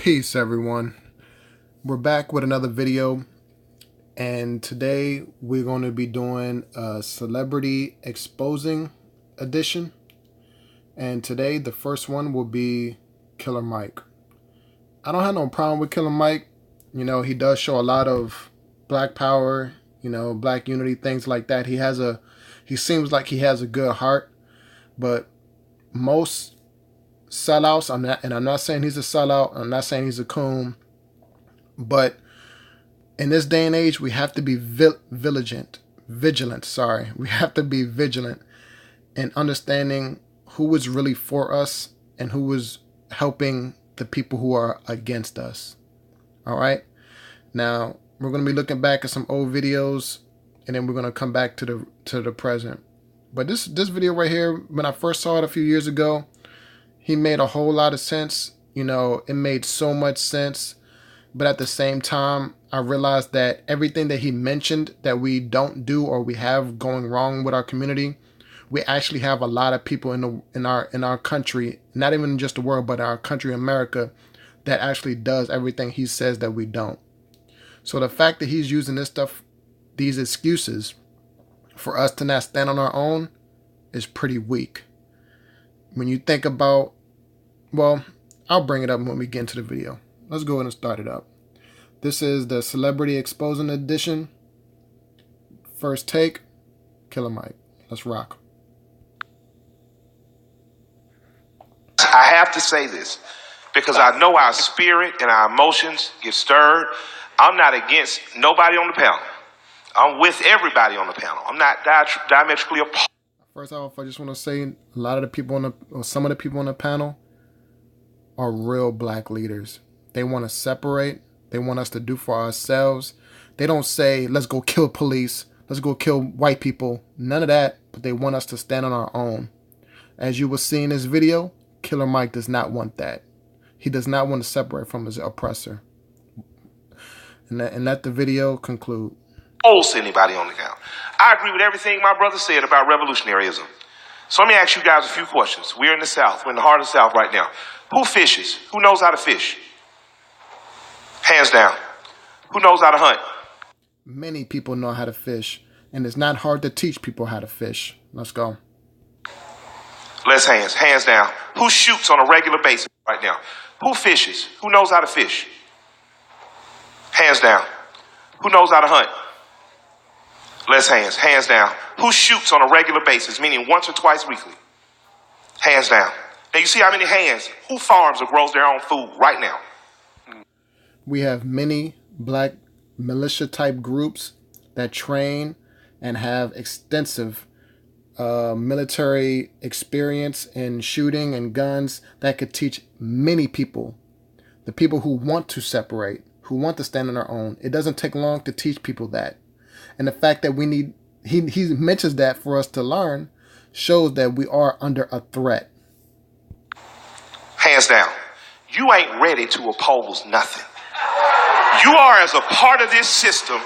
Peace, everyone. We're back with another video, and today we're going to be doing a celebrity exposing edition. And today the first one will be Killer Mike. I don't have no problem with Killer Mike. You know, he does show a lot of black power, you know, black unity, things like that. He seems like he has a good heart, but most sellouts, I'm not saying he's a sellout, I'm not saying he's a coon, but in this day and age, we have to be vigilant. We have to be vigilant in understanding who is really for us and who is helping the people who are against us. All right. Now we're going to be looking back at some old videos, and then we're going to come back to the present. But this video right here, when I first saw it a few years ago, he made a whole lot of sense. You know, it made so much sense. But at the same time, I realized that everything that he mentioned that we don't do or we have going wrong with our community, we actually have a lot of people in our country, not even just the world, but our country, America, that actually does everything he says that we don't. So the fact that he's using this stuff, these excuses for us to not stand on our own, is pretty weak. When you think about, well, I'll bring it up when we get into the video. Let's go ahead and start it up. This is the Celebrity Exposing Edition. First take, Killer Mike. Let's rock. I have to say this because I know our spirit and our emotions get stirred. I'm not against nobody on the panel. I'm with everybody on the panel. I'm not diametrically opposed. First off, I just want to say a lot of the people some of the people on the panel are real black leaders. They want to separate. They want us to do for ourselves. They don't say, let's go kill police. Let's go kill white people. None of that. But they want us to stand on our own. As you will see in this video, Killer Mike does not want that. He does not want to separate from his oppressor. And let the video conclude. Anybody on the count. I agree with everything my brother said about revolutionaryism. So let me ask you guys a few questions. We're in the South. We're in the heart of the South right now. Who fishes? Who knows how to fish? Hands down. Who knows how to hunt? Many people know how to fish, and it's not hard to teach people how to fish. Let's go. Less hands. Hands down. Who shoots on a regular basis right now? Who fishes? Who knows how to fish? Hands down. Who knows how to hunt? Less hands. Hands down. Who shoots on a regular basis, meaning once or twice weekly? Hands down. Now you see how many hands? Who farms or grows their own food right now? We have many black militia type groups that train and have extensive military experience in shooting and guns that could teach many people, the people who want to separate, who want to stand on their own. It doesn't take long to teach people that. And the fact that he mentions that for us to learn shows that we are under a threat. Hands down. You ain't ready to oppose nothing. You are as a part of this system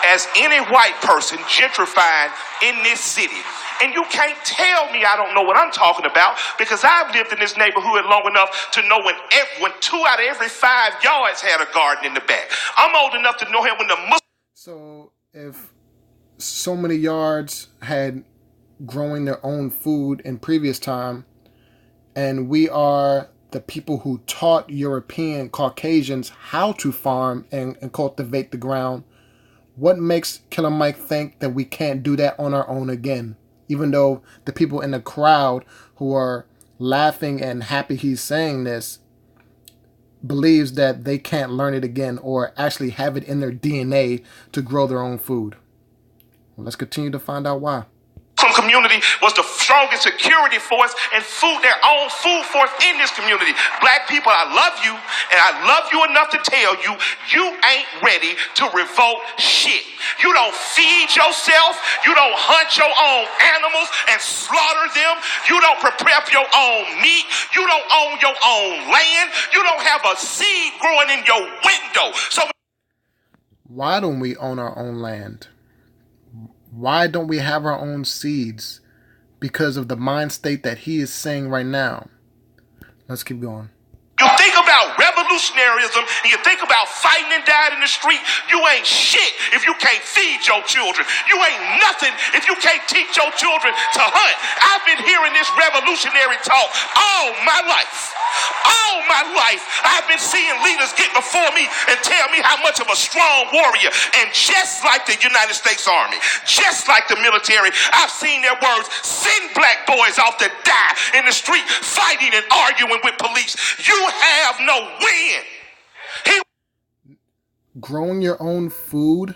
as any white person gentrifying in this city. And you can't tell me I don't know what I'm talking about because I've lived in this neighborhood long enough to know when 2 out of every 5 yards had a garden in the back. I'm old enough to know him when the Muslims. So if so many yards had growing their own food in previous time, and we are the people who taught European Caucasians how to farm and cultivate the ground, what makes Killer Mike think that we can't do that on our own again? Even though the people in the crowd who are laughing and happy he's saying this believes that they can't learn it again or actually have it in their DNA to grow their own food. Well, let's continue to find out why. Community was the strongest security force and their own food force in this community. Black people, I love you, and I love you enough to tell you, you ain't ready to revolt shit. You don't feed yourself. You don't hunt your own animals and slaughter them. You don't prepare your own meat. You don't own your own land. You don't have a seed growing in your window. So why don't we own our own land? Why don't we have our own seeds? Because of the mind state that he is saying right now. Let's keep going. You think about revolution. revolutionaryism and you think about fighting and dying in the street, you ain't shit if you can't feed your children. You ain't nothing if you can't teach your children to hunt. I've been hearing this revolutionary talk all my life. All my life, I've been seeing leaders get before me and tell me how much of a strong warrior. And just like the United States Army, just like the military, I've seen their words send black boys off to die in the street fighting and arguing with police. You have no win. Growing your own food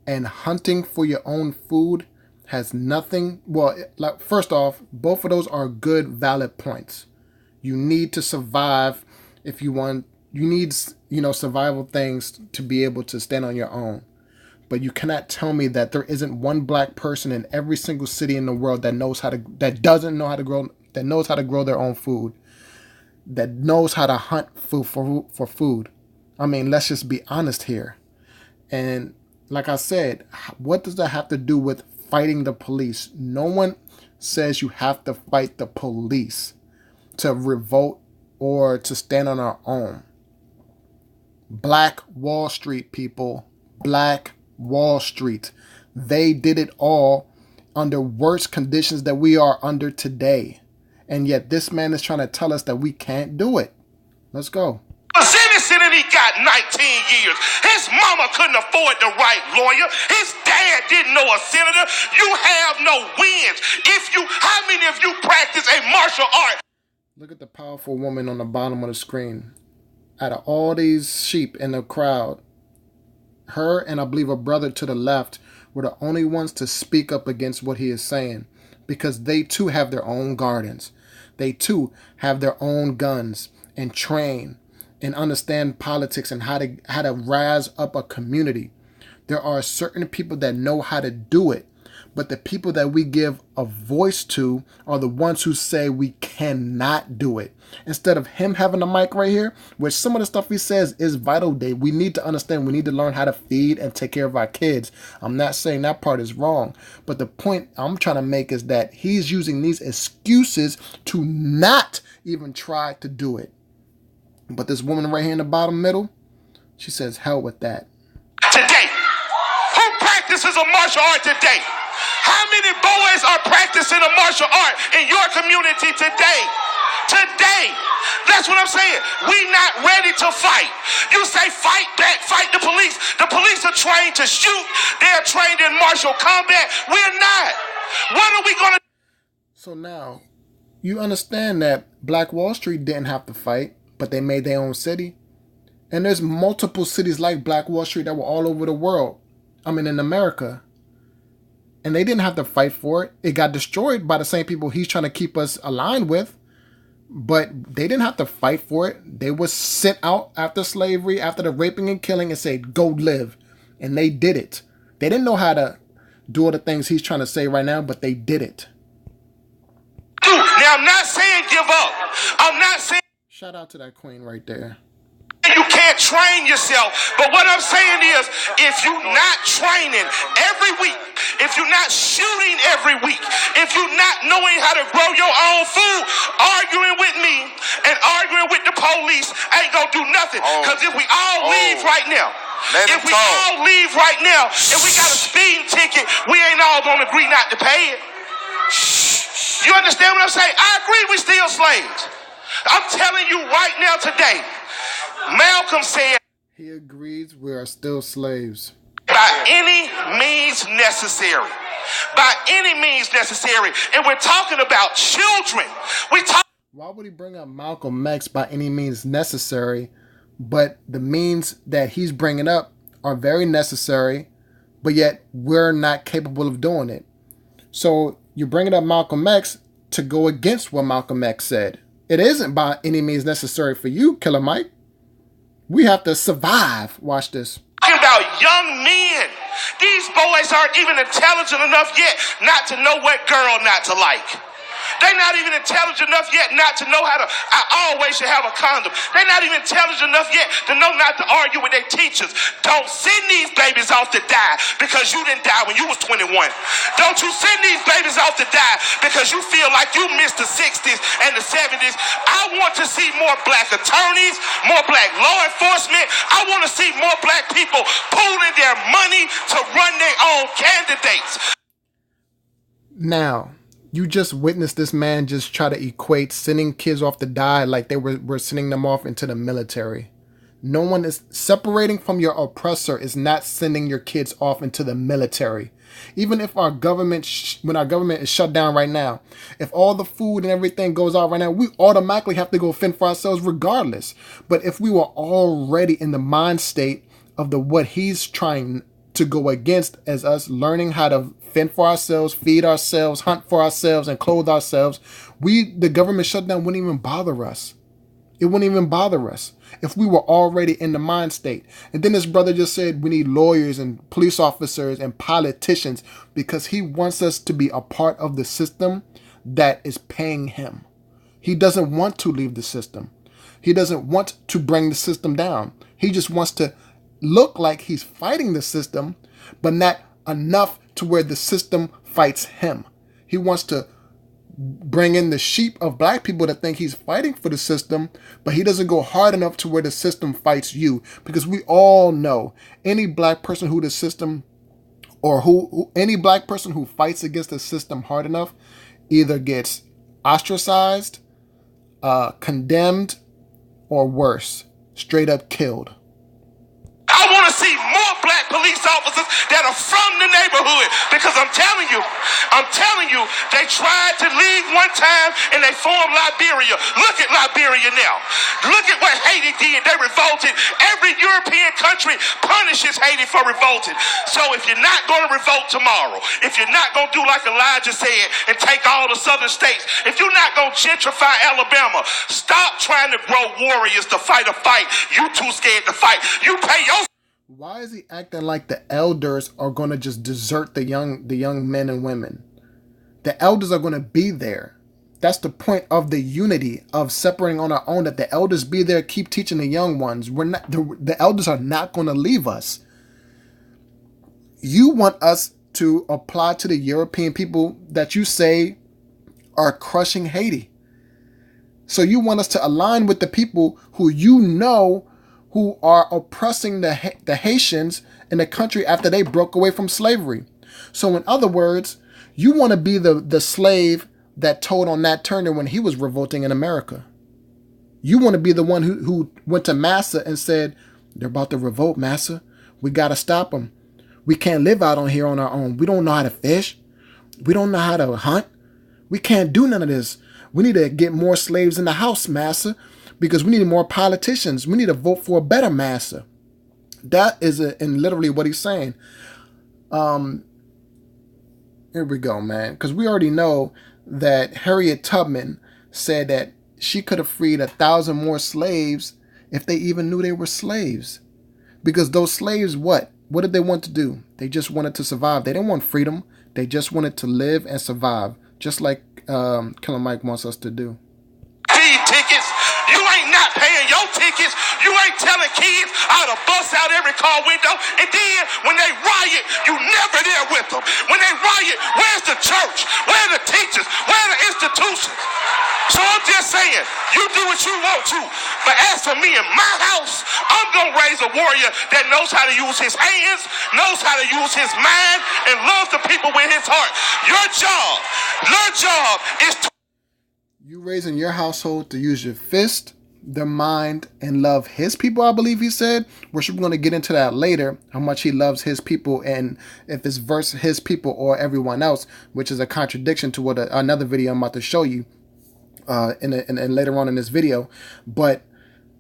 and hunting for your own food has nothing. Well, like, first off, both of those are good, valid points. You need to survive if you want. You need, survival things to be able to stand on your own. But you cannot tell me that there isn't one black person in every single city in the world that knows how to, that doesn't know how to grow, that knows how to grow their own food, that knows how to hunt food for food. I mean, let's just be honest here. And like I said, what does that have to do with fighting the police? No one says you have to fight the police to revolt or to stand on our own. Black Wall Street, people. Black Wall Street. They did it all under worse conditions that we are under today. And yet this man is trying to tell us that we can't do it. Let's go. Was innocent and he got 19 years. His mama couldn't afford the right lawyer. His dad didn't know a senator. You have no wins. How many of you practice a martial art? Look at the powerful woman on the bottom of the screen. Out of all these sheep in the crowd, her and I believe a brother to the left were the only ones to speak up against what he is saying, because they too have their own gardens. They too have their own guns and train and understand politics and how to rise up a community. There are certain people that know how to do it, but the people that we give a voice to are the ones who say we cannot do it. Instead of him having a mic right here, which some of the stuff he says is vital, we need to understand, we need to learn how to feed and take care of our kids. I'm not saying that part is wrong, but the point I'm trying to make is that he's using these excuses to not even try to do it. But this woman right here in the bottom middle, she says, hell with that. Today, who practices a martial art today? How many boys are practicing a martial art in your community today? Today. That's what I'm saying. We're not ready to fight. You say fight back, fight the police. The police are trained to shoot. They're trained in martial combat. We're not. What are we going to do? So now, you understand that Black Wall Street didn't have to fight, but they made their own city. And there's multiple cities like Black Wall Street that were all over the world. I mean, in America. And they didn't have to fight for it. It got destroyed by the same people he's trying to keep us aligned with. But they didn't have to fight for it. They were sent out after slavery, after the raping and killing, and say, go live. And they did it. They didn't know how to do all the things he's trying to say right now, but they did it. Now, I'm not saying give up. I'm not saying... Shout out to that queen right there. You can't train yourself. But what I'm saying is, if you're not training every week, if you're not shooting every week, if you're not knowing how to grow your own food, arguing with me and arguing with the police ain't gonna do nothing. Because if we all leave right now, if we all leave right now and we got a speeding ticket, we ain't all gonna agree not to pay it. You understand what I'm saying? I agree we still slaves. I'm telling you right now today, Malcolm said, he agrees we are still slaves. By any means necessary. By any means necessary. And we're talking about children. Why would he bring up Malcolm X by any means necessary? But the means that he's bringing up are very necessary, but yet we're not capable of doing it. So you're bringing up Malcolm X to go against what Malcolm X said. It isn't by any means necessary for you, Killer Mike. We have to survive. Watch this. Talking about young men. These boys aren't even intelligent enough yet not to know what girl not to like. They're not even intelligent enough yet not to know how to, I always should have a condom. They're not even intelligent enough yet to know not to argue with their teachers. Don't send these babies off to die because you didn't die when you was 21. Don't you send these babies off to die because you feel like you missed the 60s and the 70s. I want to see more black attorneys, more black law enforcement. I want to see more black people pooling their money to run their own candidates. Now, you just witnessed this man just try to equate sending kids off to die like they were sending them off into the military. No one is separating from your oppressor is not sending your kids off into the military. Even if our government, when our government is shut down right now, if all the food and everything goes out right now, we automatically have to go fend for ourselves regardless. But if we were already in the mind state of what he's trying to go against as us learning how to fend for ourselves, feed ourselves, hunt for ourselves, and clothe ourselves, the government shutdown wouldn't even bother us. It wouldn't even bother us if we were already in the mind state. And then this brother just said we need lawyers and police officers and politicians because he wants us to be a part of the system that is paying him. He doesn't want to leave the system. He doesn't want to bring the system down. He just wants to look like he's fighting the system, but not enough to where the system fights him. He wants to bring in the sheep of black people that think he's fighting for the system, but he doesn't go hard enough to where the system fights you. Because we all know any black person who the system or any black person who fights against the system hard enough either gets ostracized, condemned, or worse, straight up killed. I want to see more black police officers that are from the neighborhood because I'm telling you, they tried to leave one time and they formed Liberia. Look at Liberia now. Look at what Haiti did. They revolted. Every European country punishes Haiti for revolting. So if you're not going to revolt tomorrow, if you're not going to do like Elijah said and take all the southern states, if you're not going to gentrify Alabama, stop trying to grow warriors to fight a fight you too scared to fight. You pay your... Why is he acting like the elders are going to just desert the young men and women? The elders are going to be there. That's the point of the unity of separating on our own, that the elders be there, keep teaching the young ones. We're not, the elders are not going to leave us. You want us to apply to the European people that you say are crushing Haiti. So you want us to align with the people who you know who are oppressing the Haitians in the country after they broke away from slavery. So in other words, you want to be the slave that told on Nat Turner when he was revolting in America. You want to be the one who went to Massa and said, they're about to revolt, Massa. We got to stop them. We can't live out on here on our own. We don't know how to fish. We don't know how to hunt. We can't do none of this. We need to get more slaves in the house, Massa, because we need more politicians. We need to vote for a better Massa. That is in literally what he's saying. Here we go, man. Because we already know that Harriet Tubman said that she could have freed 1,000 more slaves if they even knew they were slaves. Because those slaves, what did they want to do? They just wanted to survive. They didn't want freedom. They just wanted to live and survive. Just like Killer Mike wants us to do. Feed tickets. You ain't not paying your tickets. You ain't telling kids how to bust out every car window. And then when they riot, you never there with them. When they riot, where's the church? Where are the teachers? Where are the institutions? So I'm just saying, you do what you want to. But as for me in my house, I'm going to raise a warrior that knows how to use his hands, knows how to use his mind, and loves the people with his heart. Your job is to... You raising your household to use your fist, their mind, and love his people, I believe he said. We're going to get into that later, how much he loves his people, and if it's versus his people or everyone else, which is a contradiction to what another video I'm about to show you and later on in this video. But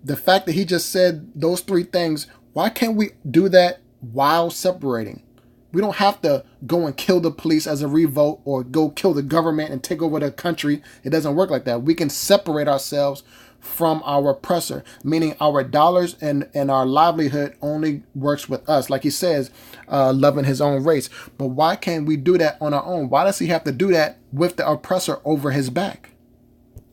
the fact that he just said those three things, why can't we do that while separating? We don't have to go and kill the police as a revolt or go kill the government and take over the country. It doesn't work like that. We can separate ourselves from our oppressor, meaning our dollars and our livelihood only works with us. Like he says, loving his own race. But why can't we do that on our own? Why does he have to do that with the oppressor over his back?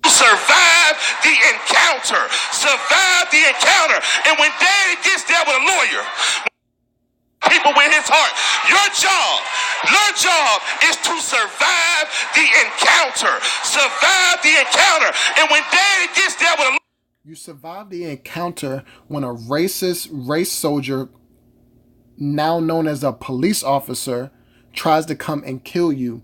Survive the encounter. Survive the encounter. And when daddy gets there with a lawyer, people with his heart, your job is to survive the encounter. Survive the encounter. And when daddy gets there with a lawyer, you survive the encounter when a racist race soldier, now known as a police officer, tries to come and kill you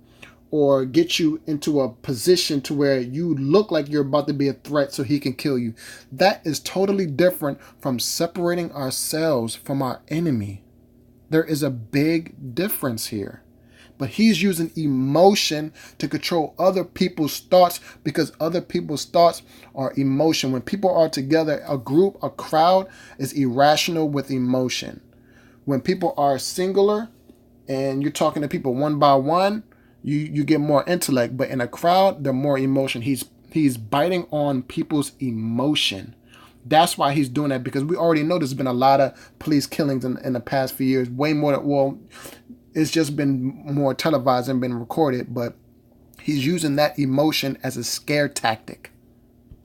or get you into a position to where you look like you're about to be a threat so he can kill you. That is totally different from separating ourselves from our enemy. There is a big difference here. But he's using emotion to control other people's thoughts, because other people's thoughts are emotion. When people are together, a group, a crowd is irrational with emotion. When people are singular and you're talking to people one by one, you get more intellect. But in a crowd, they're more emotion. He's biting on people's emotion. That's why he's doing that, because we already know there's been a lot of police killings in the past few years. Way more than, well, it's just been more televised and been recorded. But he's using that emotion as a scare tactic.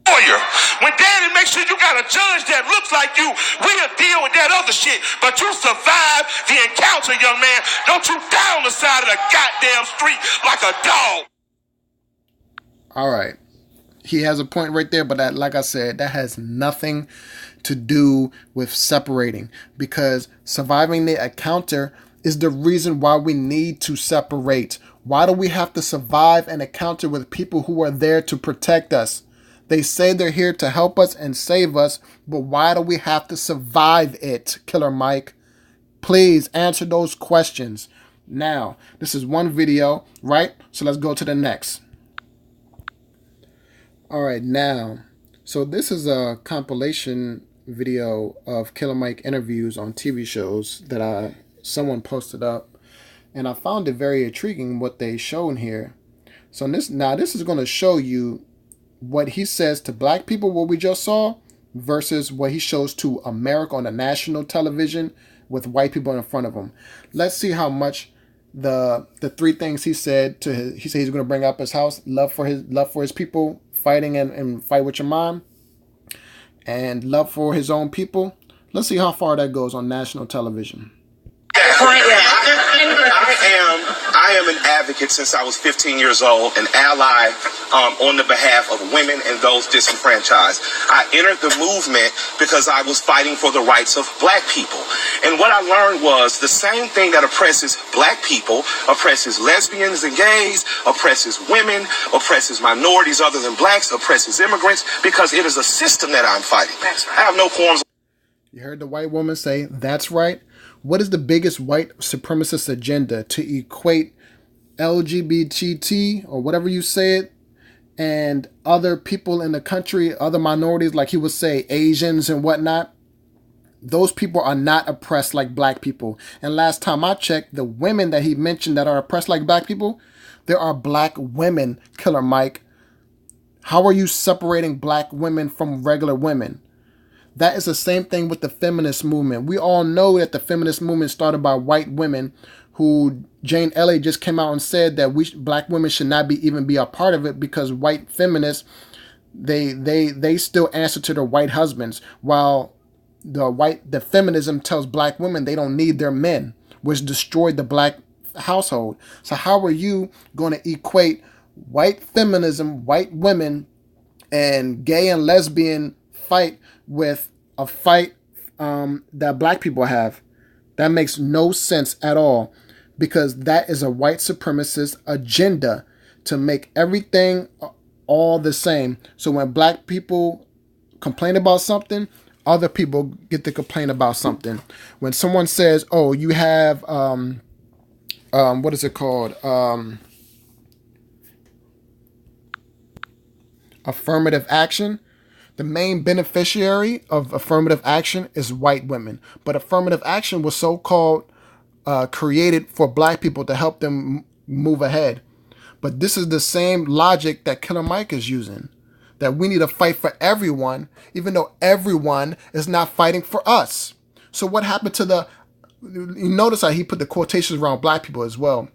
Lawyer, when daddy makes sure you got a judge that looks like you, we'll deal with that other shit. But you survive the encounter, young man. Don't you down the side of the goddamn street like a dog. All right. He has a point right there, but that, like I said, that has nothing to do with separating, because surviving the encounter is the reason why we need to separate. Why do we have to survive an encounter with people who are there to protect us? They say they're here to help us and save us, but why do we have to survive it, Killer Mike? Please answer those questions. Now, this is one video, right? So let's go to the next. All right, now, so this is a compilation video of Killer Mike interviews on TV shows that someone posted up, and I found it very intriguing what they shown here. So this is going to show you what he says to black people, what we just saw, versus what he shows to America on the national television with white people in front of him. Let's see how much the three things he said to he said he's going to bring up his house, love for his people, fighting and fight with your mom, and love for his own people. Let's see how far that goes on national television. I am an advocate since I was 15 years old, an ally on the behalf of women and those disenfranchised. I entered the movement because I was fighting for the rights of black people. And what I learned was the same thing that oppresses black people, oppresses lesbians and gays, oppresses women, oppresses minorities other than blacks, oppresses immigrants, because it is a system that I'm fighting. That's right. I have no qualms. You heard the white woman say, that's right. What is the biggest white supremacist agenda? To equate LGBT, or whatever you say it, and other people in the country, other minorities, like he would say, Asians and whatnot. Those people are not oppressed like black people. And last time I checked, the women that he mentioned that are oppressed like black people, there are black women, Killer Mike. How are you separating black women from regular women? That is the same thing with the feminist movement. We all know that the feminist movement started by white women, who Jane Elliott just came out and said that black women should not even be a part of it, because white feminists, they still answer to their white husbands, while the feminism tells black women they don't need their men, which destroyed the black household. So how are you going to equate white feminism, white women, and gay and lesbian fight with a fight that black people have? That makes no sense at all, because that is a white supremacist agenda to make everything all the same. So when black people complain about something, other people get to complain about something. When someone says, oh, you have what is it called, affirmative action, the main beneficiary of affirmative action is white women. But affirmative action was so-called created for black people to help them move ahead. But this is the same logic that Killer Mike is using. that we need to fight for everyone, even though everyone is not fighting for us. So what happened to you notice how he put the quotations around black people as well.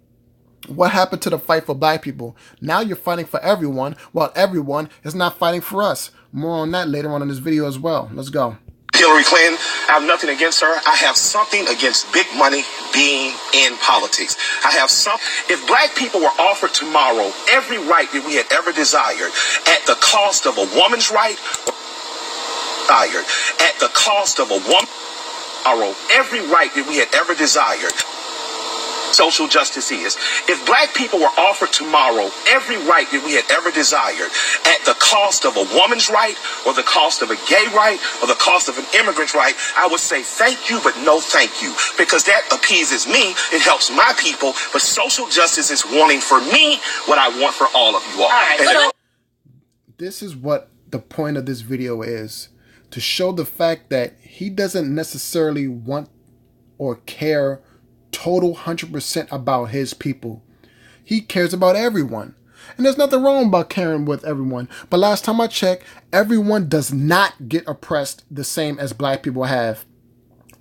What happened to the fight for black people? Now you're fighting for everyone, while everyone is not fighting for us. More on that later on in this video as well. Let's go. Hillary Clinton, I have nothing against her. I have something against big money being in politics. I have some. If black people were offered tomorrow every right that we had ever desired at the cost of a woman's right, at the cost of a woman, every right that we had ever desired, social justice is. If black people were offered tomorrow every right that we had ever desired at the cost of a woman's right or the cost of a gay right or the cost of an immigrant's right, I would say thank you, but no thank you, because that appeases me. It helps my people, but social justice is wanting for me what I want for all of you all. This is what the point of this video is, to show the fact that he doesn't necessarily want or care total 100% about his people. He cares about everyone. And there's nothing wrong about caring with everyone. But last time I checked, everyone does not get oppressed the same as black people have,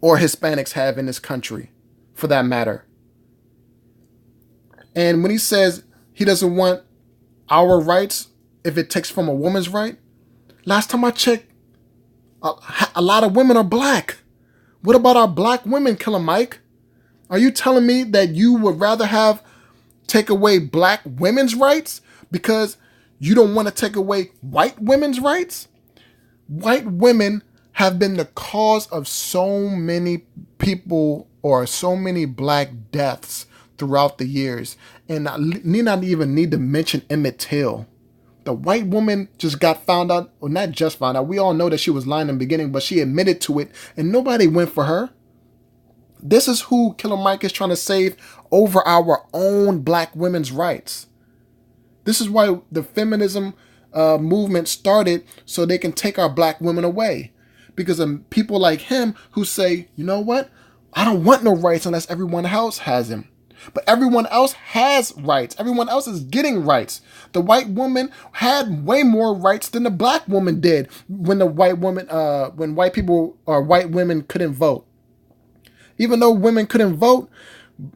or Hispanics have in this country, for that matter. And when he says he doesn't want our rights if it takes from a woman's right, last time I checked, a lot of women are black. What about our black women, Killer Mike? Are you telling me that you would rather take away black women's rights because you don't want to take away white women's rights? White women have been the cause of so many people or so many black deaths throughout the years. And I need to mention Emmett Till. The white woman just got found out, or not just found out. We all know that she was lying in the beginning, but she admitted to it and nobody went for her. This is who Killer Mike is trying to save over our own black women's rights. This is why the feminism movement started, so they can take our black women away. Because of people like him who say, you know what? I don't want no rights unless everyone else has them. But everyone else has rights. Everyone else is getting rights. The white woman had way more rights than the black woman did when white people or white women couldn't vote. Even though women couldn't vote,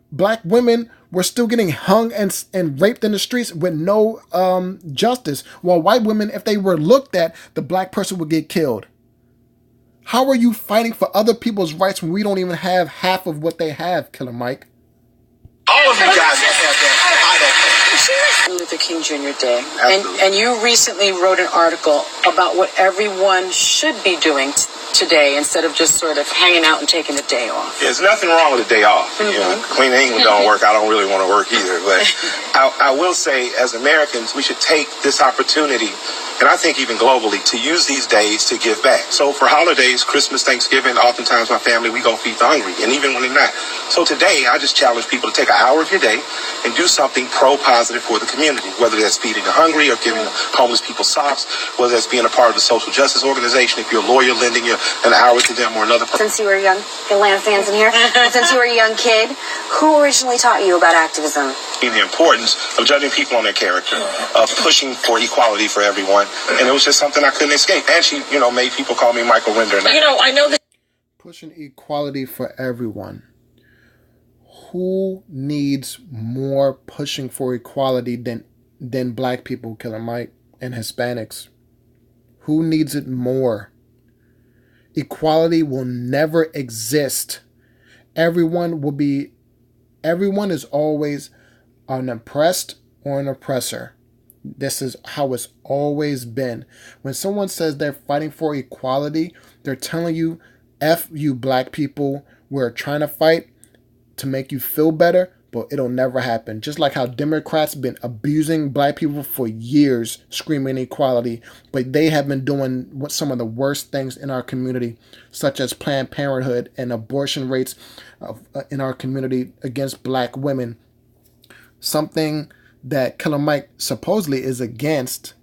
black women were still getting hung and raped in the streets with no justice. While white women, if they were looked at, the black person would get killed. How are you fighting for other people's rights when we don't even have half of what they have, Killer Mike? All of you guys don't have that. I don't know. Luther King Jr. Day. And you recently wrote an article about what everyone should be doing today instead of just sort of hanging out and taking the day off. There's nothing wrong with a day off. Mm-hmm. You know, Queen of England don't work. I don't really want to work either. But I will say, as Americans, we should take this opportunity, and I think even globally, to use these days to give back. So for holidays, Christmas, Thanksgiving, oftentimes my family, we go feed the hungry, and even when they're not. So today, I just challenge people to take an hour of your day and do something pro-positive for the community, whether that's feeding the hungry or giving homeless people socks, whether that's being a part of the social justice organization, if you're a lawyer, lending an hour to them or another person. Since you were young, Atlanta fans in here, since you were a young kid, who originally taught you about activism? The importance of judging people on their character, of pushing for equality for everyone, and it was just something I couldn't escape. And she, made people call me Michael Render. I know that pushing equality for everyone. Who needs more pushing for equality than black people, Killer Mike, and Hispanics? Who needs it more? Equality will never exist. Everyone is always an oppressed or an oppressor. This is how it's always been. When someone says they're fighting for equality, they're telling you, F you black people, we're trying to fight to make you feel better, but it'll never happen. Just like how Democrats been abusing black people for years, screaming equality, but they have been doing some of the worst things in our community, such as Planned Parenthood and abortion rates in our community against black women. Something that Killer Mike supposedly is against,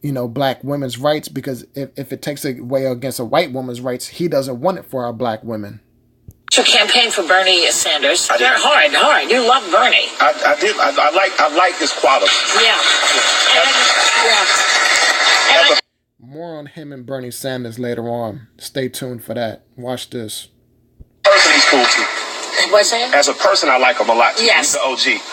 black women's rights, because if it takes away against a white woman's rights, he doesn't want it for our black women. to campaign for Bernie Sanders. They're hard. You love Bernie. I like his quality. Yeah. And, yeah. More on him and Bernie Sanders later on. Stay tuned for that. Watch this. Person he's cool to. What's that? As a person, I like him a lot. Yes. He's the OG.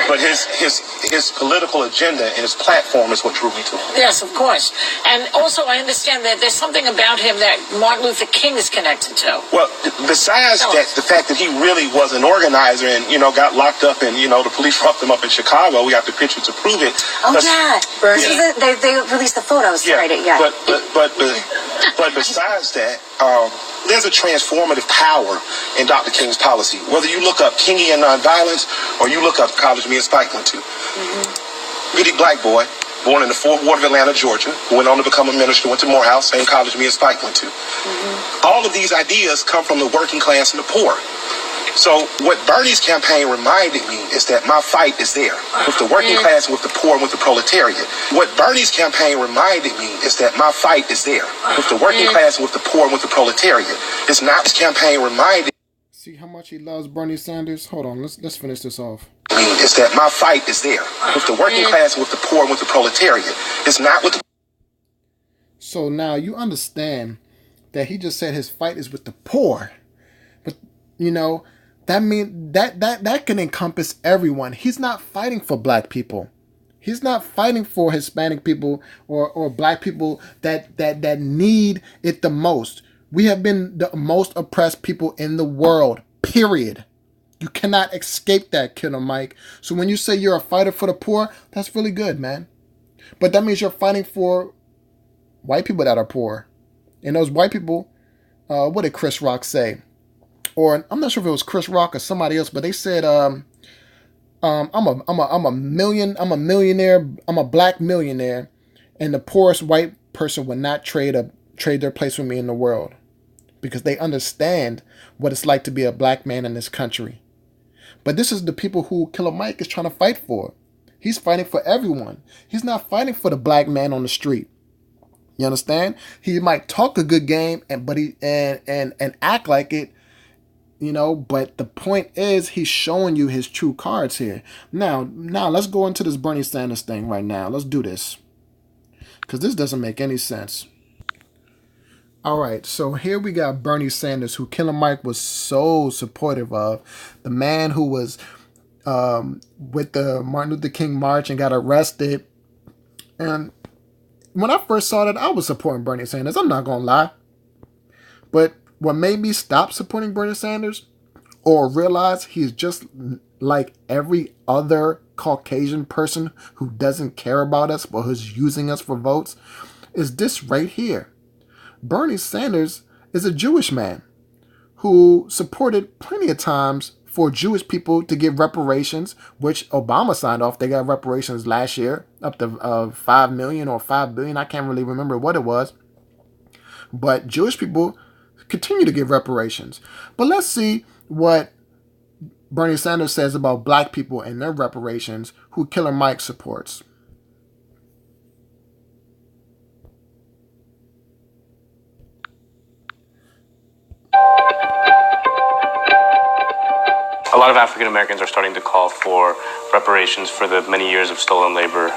But his political agenda and his platform is what drew me to him. Yes, of course. And also, I understand that there's something about him that Martin Luther King is connected to. Well, besides that, the fact that he really was an organizer and, got locked up and, the police roughed him up in Chicago. We got the picture to prove it. Oh, yeah. Bernie. They released the photos. Yeah. Right? Yeah. But besides that, there's a transformative power in Dr. King's policy. Whether you look up Kingian nonviolence or you look up the college me and Spike went to. Really black boy, born in the 4th Ward of Atlanta, Georgia, who went on to become a minister, went to Morehouse, same college me and Spike went to. All of these ideas come from the working class and the poor. So what Bernie's campaign reminded me is that my fight is there with the working class, with the poor, and with the proletariat. What Bernie's campaign reminded me is that my fight is there with the working class, and with the poor, and with the proletariat. It's not his campaign reminded. See how much he loves Bernie Sanders? Hold on, let's finish this off. Is that my fight is there with the working class, and with the poor, and with the proletariat. It's not with the... So now you understand that he just said his fight is with the poor. But, that means that can encompass everyone. He's not fighting for black people. He's not fighting for Hispanic people or black people that need it the most. We have been the most oppressed people in the world, period. You cannot escape that, Killer Mike. So when you say you're a fighter for the poor, that's really good, man. But that means you're fighting for white people that are poor. And those white people, what did Chris Rock say? Or I'm not sure if it was Chris Rock or somebody else, but they said, I'm a millionaire, I'm a black millionaire, and the poorest white person would not trade their place with me in the world, because they understand what it's like to be a black man in this country. But this is the people who Killer Mike is trying to fight for. He's fighting for everyone. He's not fighting for the black man on the street. You understand? He might talk a good game and act like it. But the point is, he's showing you his true cards here. Now let's go into this Bernie Sanders thing right now. Let's do this, because this doesn't make any sense. All right, so here we got Bernie Sanders, who Killer Mike was so supportive of, the man who was with the Martin Luther King march and got arrested. And when I first saw that, I was supporting Bernie Sanders. I'm not gonna lie, but what made me stop supporting Bernie Sanders, or realize he's just like every other Caucasian person who doesn't care about us but who's using us for votes, is this right here. Bernie Sanders is a Jewish man who supported plenty of times for Jewish people to give reparations, which Obama signed off. They got reparations last year, up to 5 million or 5 billion. I can't really remember what it was. But Jewish people continue to give reparations. But let's see what Bernie Sanders says about black people and their reparations, who Killer Mike supports. A lot of African Americans are starting to call for reparations for the many years of stolen labor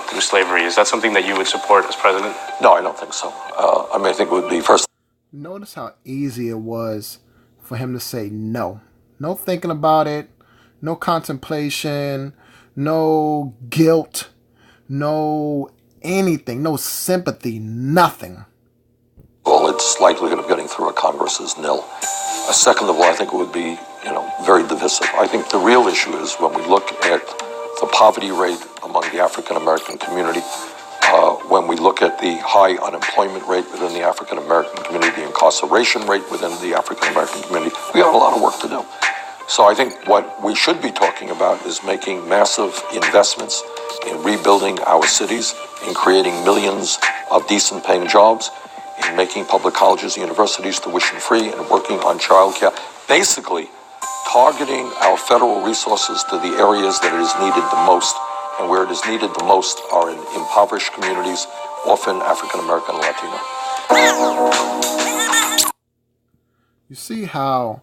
through slavery. Is that something that you would support as president? No, I don't think so. I think it would be first. Notice how easy it was for him to say no. No thinking about it, no contemplation, no guilt, no anything, no sympathy, nothing. Well, its likelihood of getting through a Congress is nil. Second of all, I think it would be, very divisive. I think the real issue is when we look at the poverty rate among the African American community, when we look at the high unemployment rate within the African American community, the incarceration rate within the African American community, we have a lot of work to do. So I think what we should be talking about is making massive investments in rebuilding our cities, in creating millions of decent paying jobs, in making public colleges and universities tuition free, and working on childcare. Basically, targeting our federal resources to the areas that it is needed the most, and where it is needed the most are in impoverished communities, often African American and Latino. You see how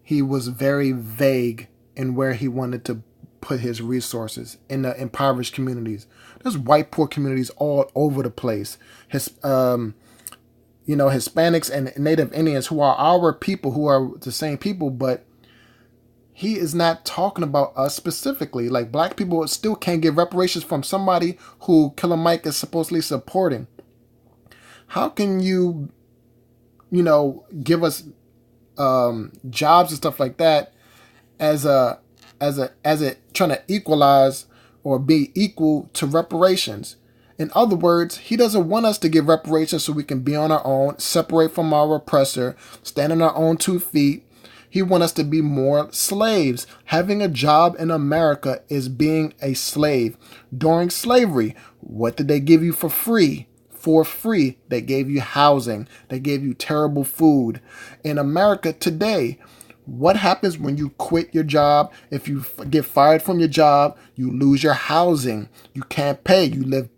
he was very vague in where he wanted to put his resources in the impoverished communities. There's white poor communities all over the place. Hispanics and Native Indians, who are our people, who are the same people, but he is not talking about us specifically. Like, black people still can't get reparations from somebody who Killer Mike is supposedly supporting. How can you, give us jobs and stuff like that as it trying to equalize or be equal to reparations? In other words, he doesn't want us to give reparations so we can be on our own, separate from our oppressor, stand on our own 2 feet. He wants us to be more slaves. Having a job in America is being a slave. During slavery, what did they give you for free? For free, they gave you housing. They gave you terrible food. In America today, what happens when you quit your job? If you get fired from your job, you lose your housing. You can't pay. You live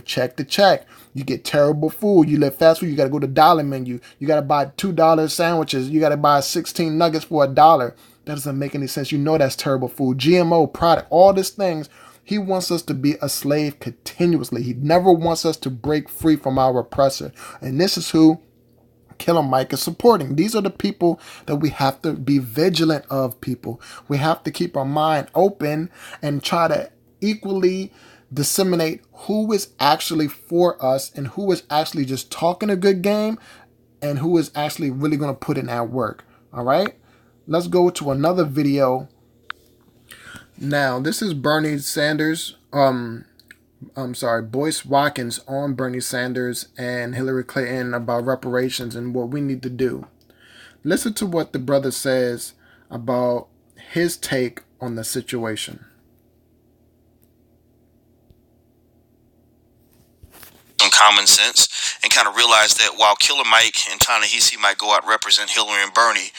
check to check. You get terrible food. You live fast food. You got to go to dollar menu. You got to buy $2 sandwiches. You got to buy 16 nuggets for $1. That doesn't make any sense. You know that's terrible food. GMO product, all these things. He wants us to be a slave continuously. He never wants us to break free from our oppressor. And this is who Killer Mike is supporting. These are the people that we have to be vigilant of, people. We have to keep our mind open and try to equally disseminate who is actually for us and who is actually just talking a good game and who is actually really going to put in that work. All right? Let's go to another video. Now, this is Bernie Sanders. Boyce Watkins on Bernie Sanders and Hillary Clinton about reparations and what we need to do. Listen to what the brother says about his take on the situation. Some common sense and kind of realize that while Killer Mike and Ta-Nehisi might go out and represent Hillary and Bernie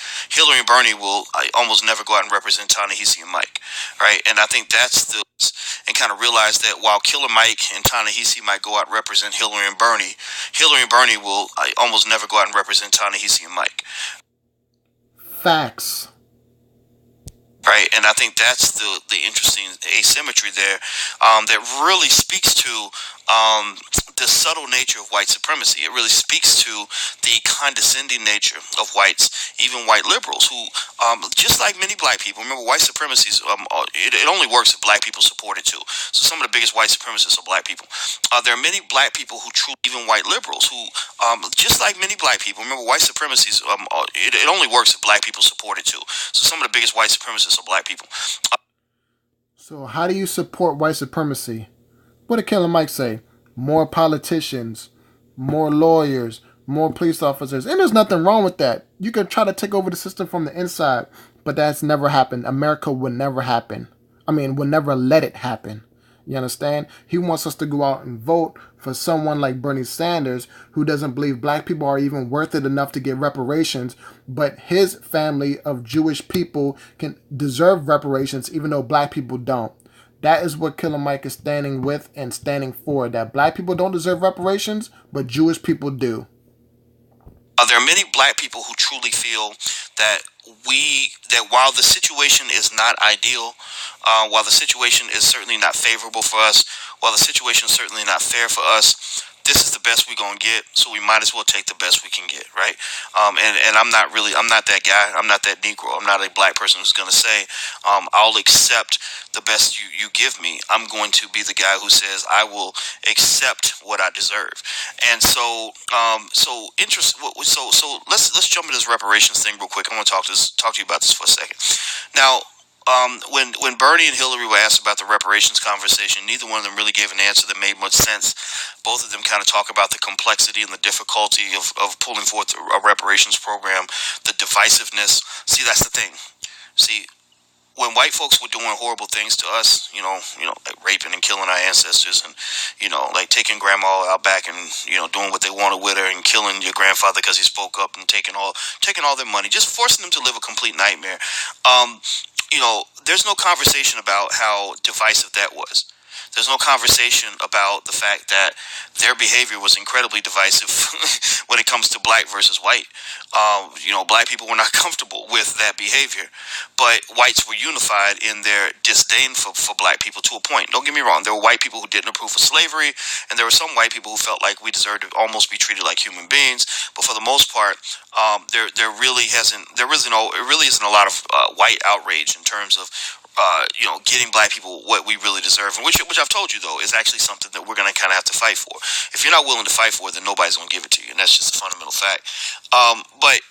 will almost never go out and represent Ta-Nehisi and Mike, right? And I think that's the and kind of realize that while Killer Mike and Ta-Nehisi might go out and represent Hillary and Bernie will almost never go out and represent Ta-Nehisi and Mike. Facts. Right, and I think that's the interesting asymmetry there that really speaks to the subtle nature of white supremacy. It really speaks to the condescending nature of whites, even white liberals, who, just like many black people, remember white supremacy it only works if black people support it too. So some of the biggest white supremacists are black people. There are many black people who truly, even white liberals, who, just like many black people, remember white supremacy it only works if black people support it too. So some of the biggest white supremacists are black people. So how do you support white supremacy? What did Killer Mike say? More politicians, more lawyers, more police officers. And there's nothing wrong with that. You can try to take over the system from the inside, but that's never happened. America would never happen. Would never let it happen. You understand? He wants us to go out and vote for someone like Bernie Sanders, who doesn't believe black people are even worth it enough to get reparations, but his family of Jewish people can deserve reparations even though black people don't. That is what Killer Mike is standing with and standing for, that black people don't deserve reparations, but Jewish people do. There are many black people who truly feel that while the situation is not ideal, while the situation is certainly not favorable for us, while the situation is certainly not fair for us, this is the best we're going to get, so we might as well take the best we can get, right? And I'm not that guy. I'm not that Negro. I'm not a black person who's going to say, I'll accept the best you give me. I'm going to be the guy who says, I will accept what I deserve. And so let's jump into this reparations thing real quick. I want to talk to you about this for a second. Now, when Bernie and Hillary were asked about the reparations conversation, neither one of them really gave an answer that made much sense. Both of them kind of talk about the complexity and the difficulty of pulling forth a reparations program, the divisiveness. See, that's the thing. See, when white folks were doing horrible things to us, like raping and killing our ancestors, and like taking grandma out back and doing what they wanted with her, and killing your grandfather because he spoke up, and taking all their money, just forcing them to live a complete nightmare. There's no conversation about how divisive that was. There's no conversation about the fact that their behavior was incredibly divisive when it comes to black versus white. Black people were not comfortable with that behavior, but whites were unified in their disdain for black people to a point. Don't get me wrong. There were white people who didn't approve of slavery, and there were some white people who felt like we deserved to almost be treated like human beings. But for the most part, there really isn't a lot of white outrage in terms of getting black people what we really deserve, and which I've told you though is actually something that we're going to kind of have to fight for. If you're not willing to fight for it, then nobody's going to give it to you, and that's just a fundamental fact. But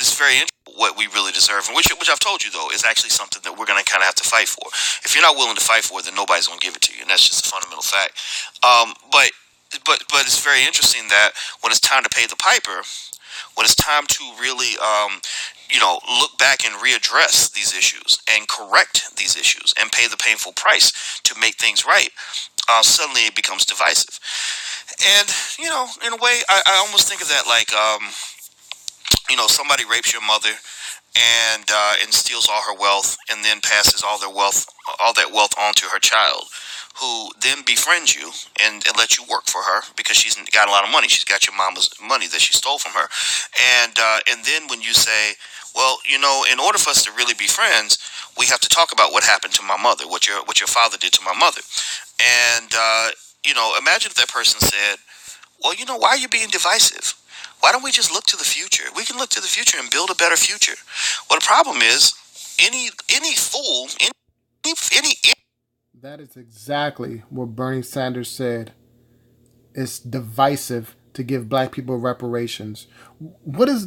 it's very interesting what we really deserve, and which I've told you though is actually something that we're going to kind of have to fight for. If you're not willing to fight for it, then nobody's going to give it to you, and that's just a fundamental fact. But it's very interesting that when it's time to pay the piper, when it's time to really look back and readdress these issues and correct these issues and pay the painful price to make things right, suddenly it becomes divisive. And in a way, I almost think of that like somebody rapes your mother and steals all her wealth, and then passes all that wealth on to her child, who then befriends you and lets you work for her because she's got a lot of money. She's got your mama's money that she stole from her, and then when you say, well, in order for us to really be friends, we have to talk about what happened to my mother, what your father did to my mother, and imagine if that person said, well, why are you being divisive? Why don't we just look to the future? We can look to the future and build a better future. Well, the problem is, any fool, any. That is exactly what Bernie Sanders said. It's divisive to give black people reparations. What is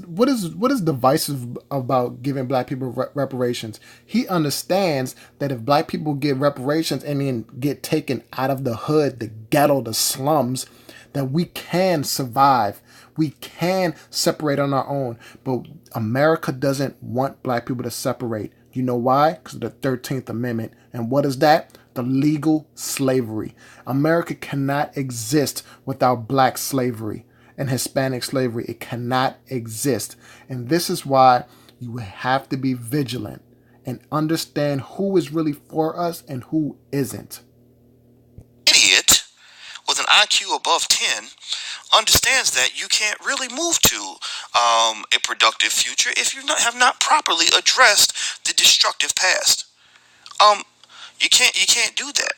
divisive about giving black people reparations? He understands that if black people get reparations and then get taken out of the hood, the ghetto, the slums, that we can survive. We can separate on our own. But America doesn't want black people to separate. You know why? Because of the 13th Amendment. And what is that? The legal slavery. America cannot exist without black slavery and Hispanic slavery. It cannot exist. And this is why you have to be vigilant and understand who is really for us and who isn't. Idiot with an IQ above 10 understands that you can't really move to a productive future if you have not properly addressed the destructive past. You can't do that.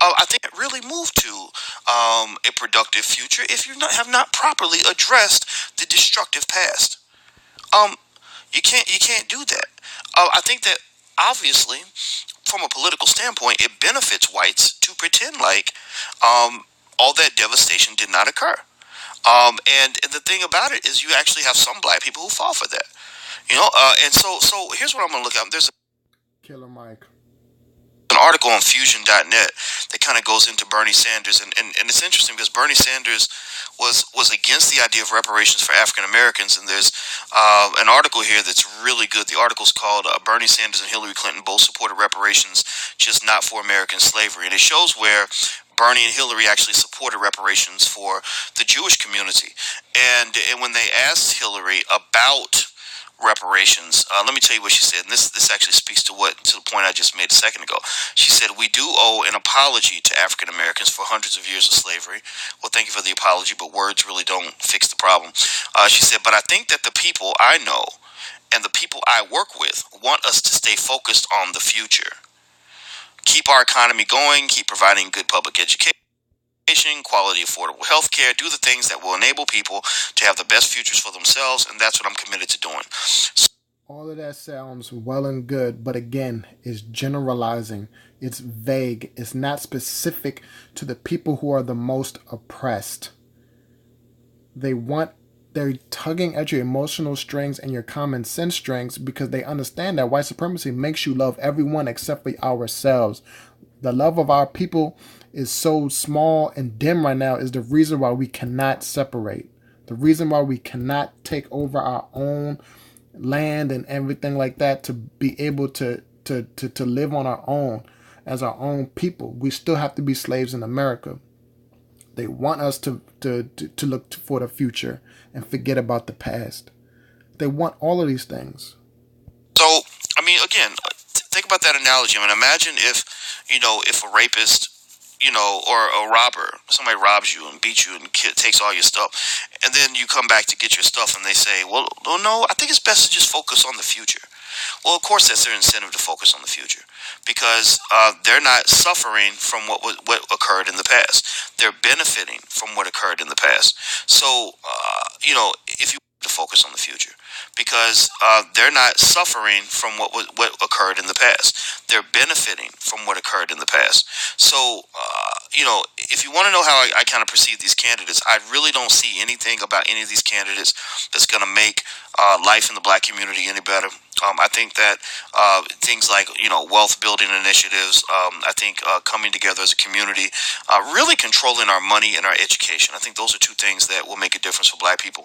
I think it really moved to a productive future if you have not properly addressed the destructive past. You can't do that. I think that obviously, from a political standpoint, it benefits whites to pretend like all that devastation did not occur. And the thing about it is, you actually have some black people who fall for that. And so here's what I'm gonna look at. There's Killer Mike. An article on Fusion.net that kind of goes into Bernie Sanders, and it's interesting because Bernie Sanders was against the idea of reparations for African Americans, and there's an article here that's really good. The article's called Bernie Sanders and Hillary Clinton both supported reparations, just not for American slavery, and it shows where Bernie and Hillary actually supported reparations for the Jewish community, and when they asked Hillary about reparations, let me tell you what she said, and this actually speaks to the point I just made a second ago. She said, we do owe an apology to African Americans for hundreds of years of slavery. Well, thank you for the apology, but words really don't fix the problem. She said, but I think that the people I know and the people I work with want us to stay focused on the future. Keep our economy going, keep providing good public education, quality, affordable health care, do the things that will enable people to have the best futures for themselves, and that's what I'm committed to doing. All of that sounds well and good, but again, it's generalizing. It's vague. It's not specific to the people who are the most oppressed. They're tugging at your emotional strings and your common sense strings because they understand that white supremacy makes you love everyone except for ourselves. The love of our people is so small and dim right now is the reason why we cannot separate. The reason why we cannot take over our own land and everything like that to be able to live on our own as our own people. We still have to be slaves in America. They want us to look for the future and forget about the past. They want all of these things. So, I mean, again, think about that analogy. I mean, imagine if a rapist or a robber, somebody robs you and beats you and takes all your stuff, and then you come back to get your stuff and they say, well, no, I think it's best to just focus on the future. Well, of course, that's their incentive to focus on the future, because they're not suffering from what occurred in the past. They're benefiting from what occurred in the past. So, if you to focus on the future, because they're not suffering from what occurred in the past. They're benefiting from what occurred in the past. So, if you want to know how I kind of perceive these candidates, I really don't see anything about any of these candidates that's going to make life in the black community any better. I think that things like wealth building initiatives, I think coming together as a community, really controlling our money and our education. I think those are two things that will make a difference for black people.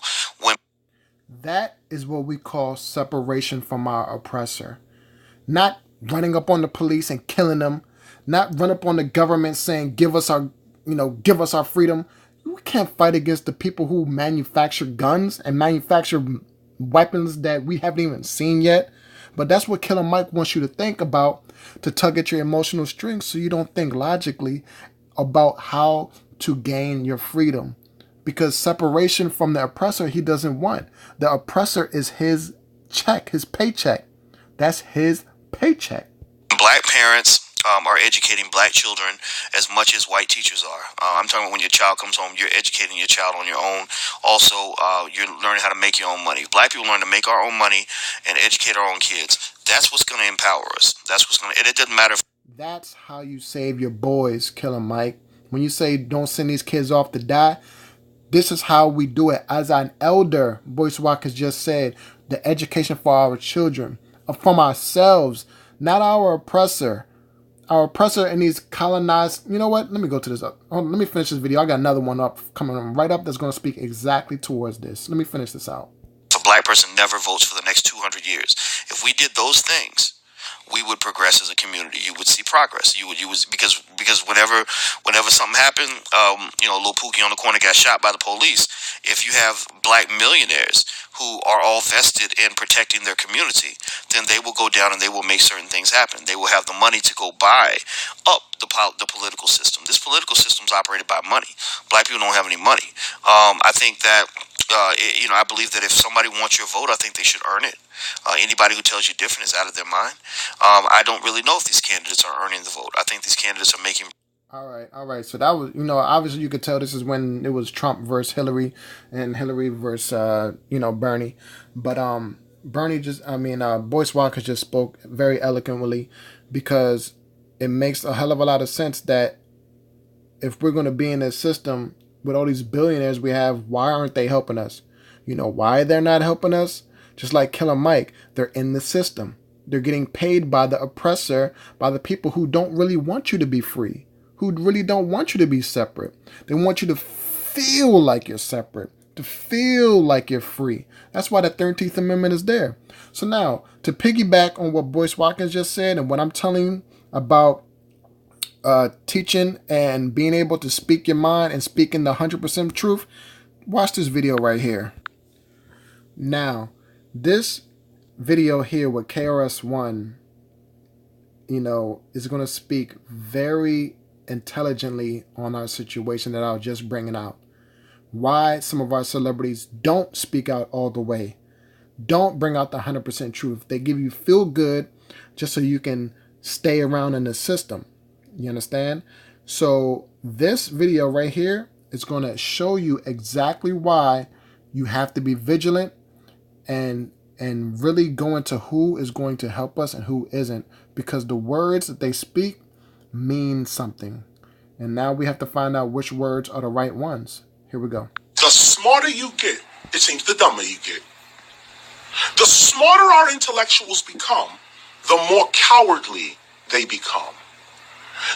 That is what we call separation from our oppressor. Not running up on the police and killing them. Not run up on the government saying, give us our freedom. We can't fight against the people who manufacture guns and manufacture weapons that we haven't even seen yet. But that's what Killer Mike wants you to think about, to tug at your emotional strings so you don't think logically about how to gain your freedom. Because separation from the oppressor, he doesn't want. The oppressor is his check, his paycheck. That's his paycheck. Black parents are educating black children as much as white teachers are. I'm talking about when your child comes home, you're educating your child on your own. Also, you're learning how to make your own money. If black people learn to make our own money and educate our own kids, that's what's going to empower us. And it doesn't matter. That's how you save your boys, Killer Mike. When you say don't send these kids off to die, this is how we do it. As an elder, Boyce Watkins just said, the education for our children, from ourselves, not our oppressor. Our oppressor in these colonized... You know what? Let me go to this up. Let me finish this video. I got another one up coming right up that's going to speak exactly towards this. Let me finish this out. If a black person never votes for the next 200 years, if we did those things, we would progress as a community. You would see progress. You would because whenever something happened, Lil Pookie on the corner got shot by the police. If you have black millionaires who are all vested in protecting their community, then they will go down and they will make certain things happen. They will have the money to go buy up the political system. This political system is operated by money. Black people don't have any money. I think that I believe that if somebody wants your vote, I think they should earn it. Anybody who tells you different is out of their mind. I don't really know if these candidates are earning the vote. I think these candidates are making... All right. So that was, obviously you could tell this is when it was Trump versus Hillary and Hillary versus, Bernie. But Bernie Boyce Watkins just spoke very eloquently, because it makes a hell of a lot of sense that if we're going to be in this system with all these billionaires we have, why aren't they helping us? Why they're not helping us? Just like Killer Mike, they're in the system. They're getting paid by the oppressor, by the people who don't really want you to be free, who really don't want you to be separate. They want you to feel like you're separate, to feel like you're free. That's why the 13th Amendment is there. So now, to piggyback on what Boyce Watkins just said and what I'm telling you about teaching and being able to speak your mind and speaking the 100% truth, watch this video right here. Now, this video here with KRS-One, is going to speak very intelligently on our situation that I was just bringing out. Why some of our celebrities don't speak out all the way, don't bring out the 100% truth. They give you feel good just so you can stay around in the system. You understand? So this video right here is going to show you exactly why you have to be vigilant and really go into who is going to help us and who isn't, because the words that they speak mean something. And now we have to find out which words are the right ones. Here we go. The smarter you get, it seems the dumber you get. The smarter our intellectuals become, the more cowardly they become.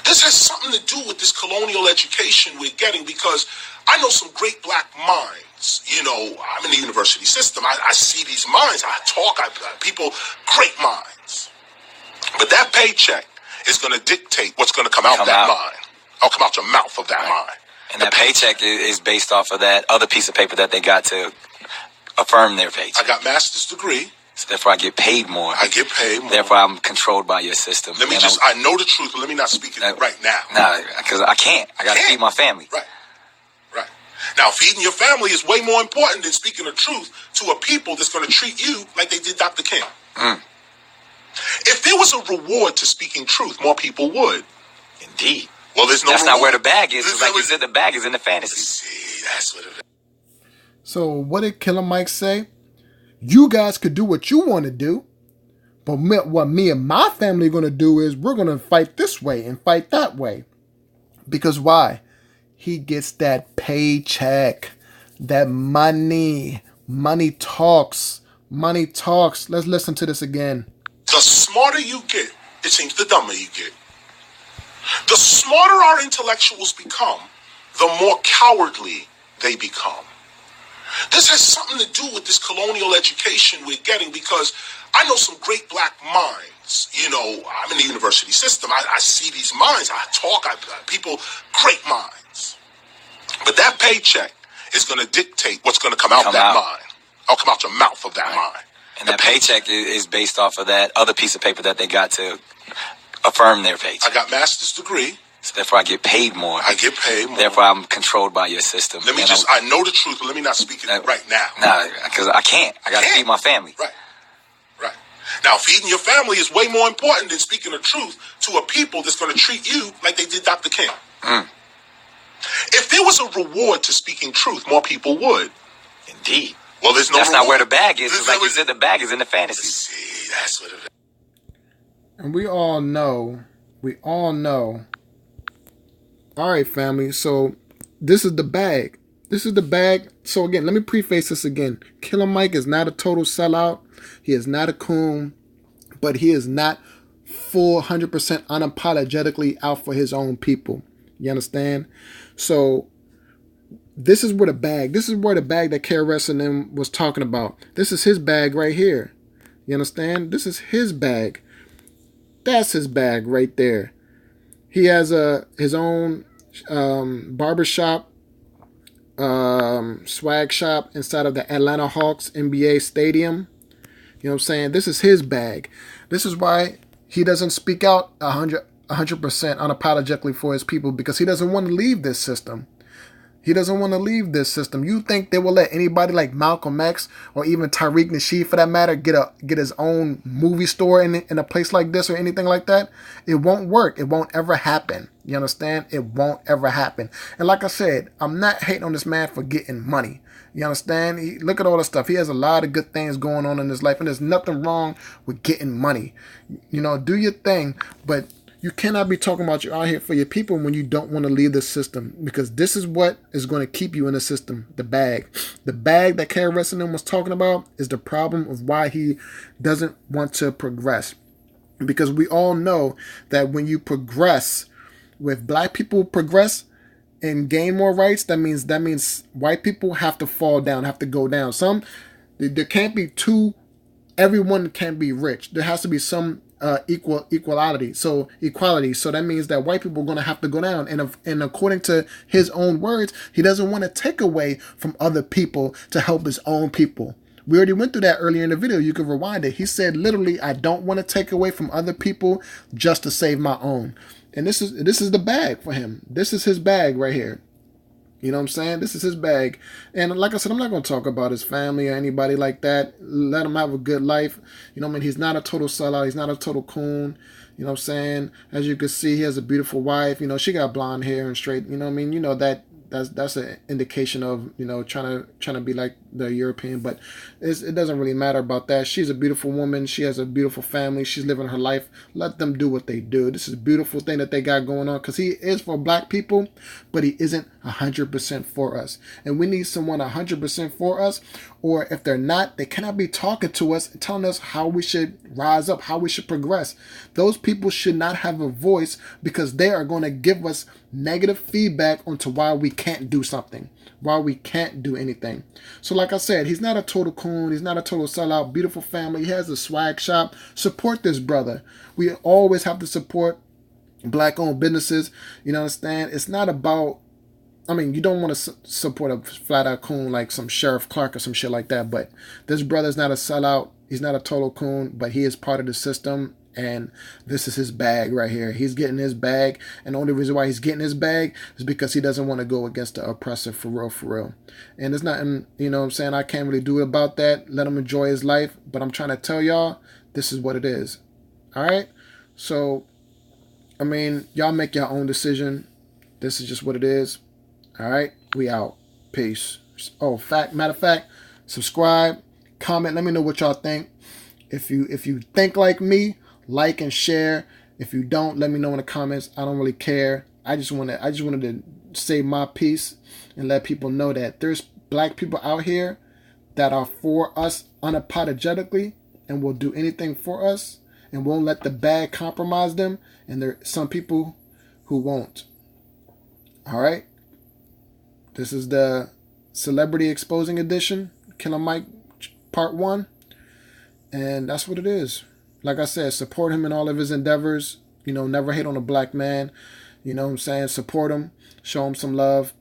This has something to do with this colonial education we're getting, because I know some great black minds. I'm in the university system. I see these minds. People, great minds. But that paycheck is going to dictate what's going to come out that mind. I'll come out your mouth of that mind. And that paycheck is based off of that other piece of paper that they got to affirm their paycheck. I got master's degree. So therefore, I get paid more. I get paid more. Therefore, I'm controlled by your system. I know the truth, but let me not speak it right now. Nah, because I can't. I got to feed my family. Right. Now, feeding your family is way more important than speaking the truth to a people that's going to treat you like they did Dr. King. If there was a reward to speaking truth, more people would. Indeed. Well, there's no That's reward. not where the bag is. Like you said, the bag is in the fantasy. See, that's what it is. So what did Killer Mike say? You guys could do what you want to do, but what me and my family are going to do is we're going to fight this way and fight that way. Because why? He gets that paycheck, that money. Money talks. Money talks. Let's listen to this again. The smarter you get, it seems the dumber you get. The smarter our intellectuals become, the more cowardly they become. This has something to do with this colonial education we're getting, because I know some great black minds. You know, I'm in the university system. I see these minds. I talk. People, great minds. But that paycheck is going to dictate what's going to come out of that mind. I'll come out your mouth of that mind. And that paycheck is based off of that other piece of paper that they got to affirm their paycheck. I got master's degree. So therefore, I get paid more. I get paid more. Therefore, I'm controlled by your system. I know the truth, but let me not speak it right now. Nah, because I can't. I got to feed my family. Right. Now, feeding your family is way more important than speaking the truth to a people that's going to treat you like they did Dr. King. If there was a reward to speaking truth, more people would. Indeed. Well, there's no That's reward. not where the bag is. Like you said, the bag is in the fantasy. See, that's what it is. And we all know. All right, family. So this is the bag. So again, let me preface this again. Killer Mike is not a total sellout. He is not a coon, but he is not full 100% unapologetically out for his own people. You understand? So this is where the bag that KRS and them was talking about. This is his bag right here. You understand? This is his bag. That's his bag right there. He has his own barbershop, swag shop inside of the Atlanta Hawks NBA stadium. You know what I'm saying? This is his bag. This is why he doesn't speak out 100% unapologetically for his people, because he doesn't want to leave this system. You think they will let anybody like Malcolm X or even Tariq Nasheed, for that matter, get his own movie store in a place like this or anything like that? It won't work. It won't ever happen. You understand? It won't ever happen. And like I said, I'm not hating on this man for getting money. You understand? Look at all the stuff. He has a lot of good things going on in his life, and there's nothing wrong with getting money. You know, do your thing, but you cannot be talking about you're out here for your people when you don't want to leave the system, because this is what is going to keep you in the system. The bag that KRS and them was talking about is the problem of why he doesn't want to progress. Because we all know that when you progress, with black people progress and gain more rights, that means white people have to fall down, have to go down. There can't be two. Everyone can't be rich. There has to be some equality. So that means that white people are going to have to go down. And according to his own words, he doesn't want to take away from other people to help his own people. We already went through that earlier in the video. You can rewind it. He said literally, I don't want to take away from other people just to save my own. And this is the bag for him. This is his bag right here. You know what I'm saying? This is his bag. And like I said, I'm not going to talk about his family or anybody like that. Let him have a good life. You know what I mean? He's not a total sellout. He's not a total coon. You know what I'm saying? As you can see, he has a beautiful wife. You know, she got blonde hair and straight. You know what I mean? You know, that's an indication of, you know, trying to be like the European, but it doesn't really matter about that. She's a beautiful woman. She has a beautiful family. She's living her life. Let them do what they do. This is a beautiful thing that they got going on, because he is for black people, but he isn't 100% for us. And we need someone 100% for us, or if they're not, they cannot be talking to us and telling us how we should rise up, how we should progress. Those people should not have a voice, because they are going to give us negative feedback onto why we can't do something, why we can't do anything. So like I said, he's not a total coon. He's not a total sellout. Beautiful family. He has a swag shop. Support this brother. We always have to support black-owned businesses. You know what I'm saying? It's not about I mean, you don't want to support a flat out coon like some Sheriff Clark or some shit like that. But this brother's not a sellout. He's not a total coon, but he is part of the system. And this is his bag right here. He's getting his bag. And the only reason why he's getting his bag is because he doesn't want to go against the oppressor for real, for real. And there's nothing, you know what I'm saying, I can't really do about that. Let him enjoy his life. But I'm trying to tell y'all, this is what it is. All right? So, I mean, y'all make your own decision. This is just what it is. All right? We out. Peace. Oh, matter of fact, subscribe, comment. Let me know what y'all think. If you think like me, like and share. If you don't, let me know in the comments. I don't really care. I just wanted to say my piece and let people know that there's black people out here that are for us unapologetically and will do anything for us and won't let the bag compromise them. And there are some people who won't. All right. This is the Celebrity Exposing Edition, Killer Mike Part 1. And that's what it is. Like I said, support him in all of his endeavors. You know, never hate on a black man. You know what I'm saying? Support him. Show him some love.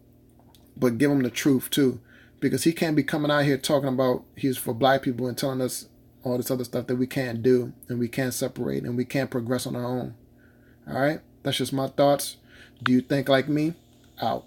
But give him the truth, too. Because he can't be coming out here talking about he's for black people and telling us all this other stuff that we can't do. And we can't separate. And we can't progress on our own. All right? That's just my thoughts. Do you think like me? Out.